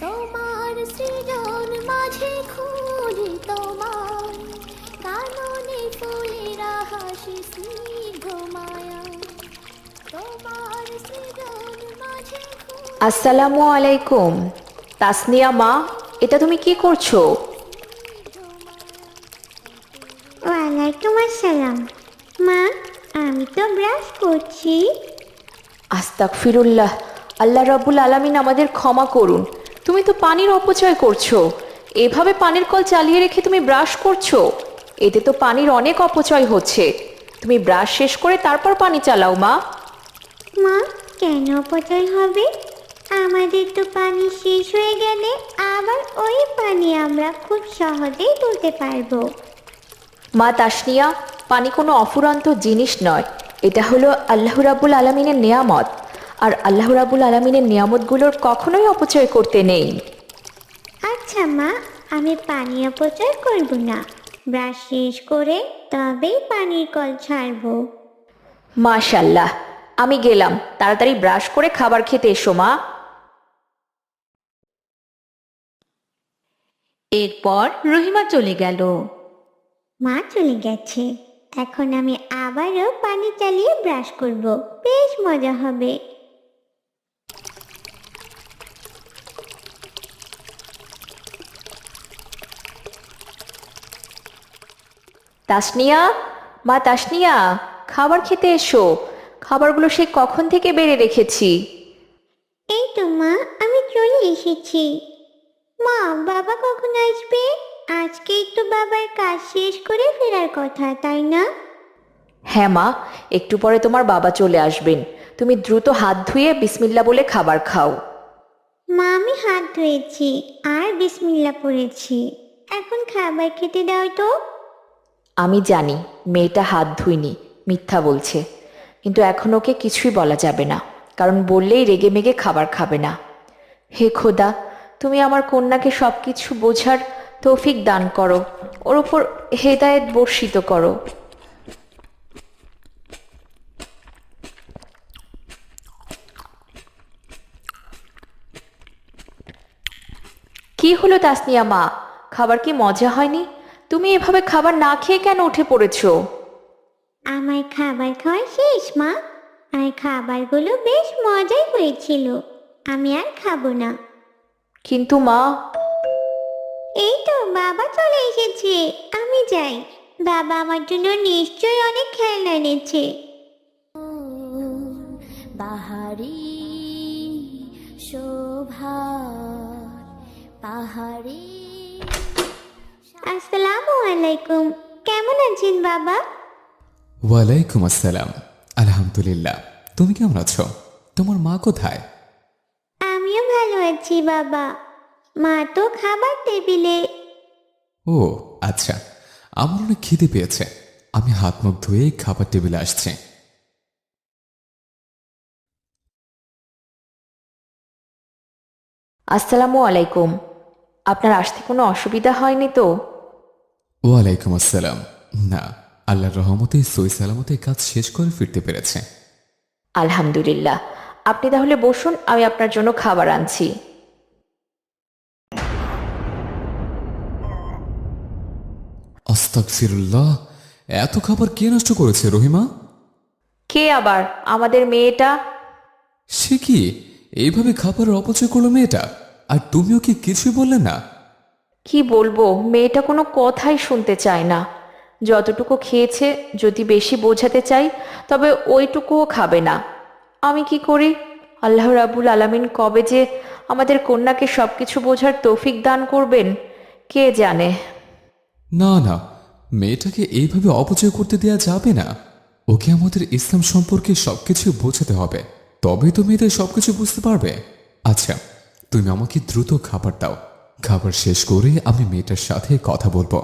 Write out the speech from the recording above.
তোমার সৃজন মাঝে খুঁজি তোমার কাননে ফুলেরা হাসি স্নিগ্ধ মায়া তোমার সৃজন মাঝে আসসালামু আলাইকুম। তাসনিয়া মা, এটা তুমি কি করছো? ওয়ালাইকুম আসসালাম। মা, আমি তো ব্রাশ করছি। আস্তাগফিরুল্লাহ, আল্লাহ রাব্বুল আলামিন আমাদের ক্ষমা করুন। তুমি তো পানির অপচয় করছো। এভাবে পানির কল চালিয়ে রেখে তুমি ব্রাশ করছো, এতে তো পানির অনেক অপচয় হচ্ছে। তুমি ব্রাশ শেষ করে তারপর পানি চালাও মা। মা, কেন অপচয় হবে? আমাদের তো পানি শেষ হয়ে গেলে আবার ওই পানি আমরা খুব সহজেই তুলতে পারবো। মা তাসনিয়া, পানি কোনো অফুরন্ত জিনিস নয়, এটা হলো আল্লাহ রাব্বুল আলামিনের নেয়ামত। আর আল্লাহ রাব্বুল আলামিনের নিয়ামতগুলোর কখনোই অপচয় করতে নেই। আচ্ছা মা, আমি পানি অপচয় করব না। ব্রাশ শেষ করে তবেই পানির কল ছাড়বো। মাশাল্লাহ, আমি গেলাম। তাড়াতাড়ি ব্রাশ করে খাবার খেতে এসো মা। এরপর রহিমা চলে গেল। মা চলে গেছে, এখন আমি আবারও পানি চালিয়ে ব্রাশ করব, বেশ মজা হবে। তাসনিয়া, মা তাসনিয়া, খাবার খেতে এসো। খাবারগুলো সে কখন থেকে বেড়ে রেখেছি। এই তো মা, আমি চলে এসেছি। মা, বাবা কখন আসবে? আজকেই তো বাবার কাজ শেষ করে ফেরার কথা, তাই না? হ্যাঁ মা, একটু পরে তোমার বাবা চলে আসবেন। তুমি দ্রুত হাত ধুয়ে বিসমিল্লা বলে খাবার খাও। মা, আমি হাত ধুয়েছি আর বিসমিল্লাহ পড়েছি। এখন খাবার খেতে দাও তো। আমি জানি মেয়েটা হাত ধুইনি, মিথ্যা বলছে, কিন্তু এখন ওকে কিছুই বলা যাবে না, কারণ বললেই রেগে মেগে খাবার খাবে না। হে খোদা, তুমি আমার কন্যাকে সব কিছু বোঝার তৌফিক দান করো, ওর উপর হেদায়েত বর্ষিত করো। কি হলো তাসনিয়া মা, খাবার কি মজা হয়নি? তুমি এভাবে খাবার না খেয়ে কেন উঠে পড়েছো? আমার খাবার খাওয়া শেষ মা, আর খাবারগুলো বেশ মজাই হয়েছিল। আমি আর খাবো না। কিন্তু মা। এই তো বাবা চলে এসেছে, আমি যাই। বাবা আমার জন্য নিশ্চয়ই অনেক খেলনা এনেছে। বাহারি শোভা পাহাড়ি। আসসালামু আলাইকুম, কেমন আছেন বাবা? ওয়ালাইকুম আসসালাম। আলহামদুলিল্লাহ। তুমি কেমন আছো? তোমার মা কোথায়? আমিও ভালো আছি বাবা, মা তো খাবার টেবিলে। ও আচ্ছা, আমার অনেক খিদে পেয়েছে। আমি হাত মুখ ধুয়ে খাবার টেবিলে আসছি। আসসালামু আলাইকুম। আপনার আসতে কোনো অসুবিধা হয়নি তো? ওয়ালাইকুম আসসালাম। না, আল্লাহর রহমতে সই সালামতে কাজ শেষ করে ফিরতে পেরেছে। আলহামদুলিল্লাহ। আপনি তাহলে বসুন, আমি আপনার জন্য খাবার আনছি। আস্তাগফিরুল্লাহ, এত খাবার কে নষ্ট করেছে রহিমা? কে আবার? আমাদের মেয়েটা। সে কি এইভাবে খাবারের অপচয় করলো মেয়েটা? আর তুমিও কি কিছুই বললে না? কি বলবো, মেয়েটা কোনো কথাই শুনতে চায় না। যতটুকু খেয়েছে, যদি বেশি বোঝাতে চাই তবে ওইটুকুও খাবে না। আমি কি করি? আল্লাহ রাব্বুল আলামিন কবে যে আমাদের কন্যাকে সবকিছু বোঝার তৌফিক দান করবেন, কে জানে। না না, মেয়েটাকে এইভাবে অপচয় করতে দেয়া যাবে না। ওকে আমাদের ইসলাম সম্পর্কে সবকিছু বোঝাতে হবে, তবেই তো মেয়েদের সবকিছু বুঝতে পারবে। আচ্ছা, তুমি আমাকে দ্রুত খাবার দাও। খাবার শেষ করে আমি মেয়েটার সাথে কথা বলবো।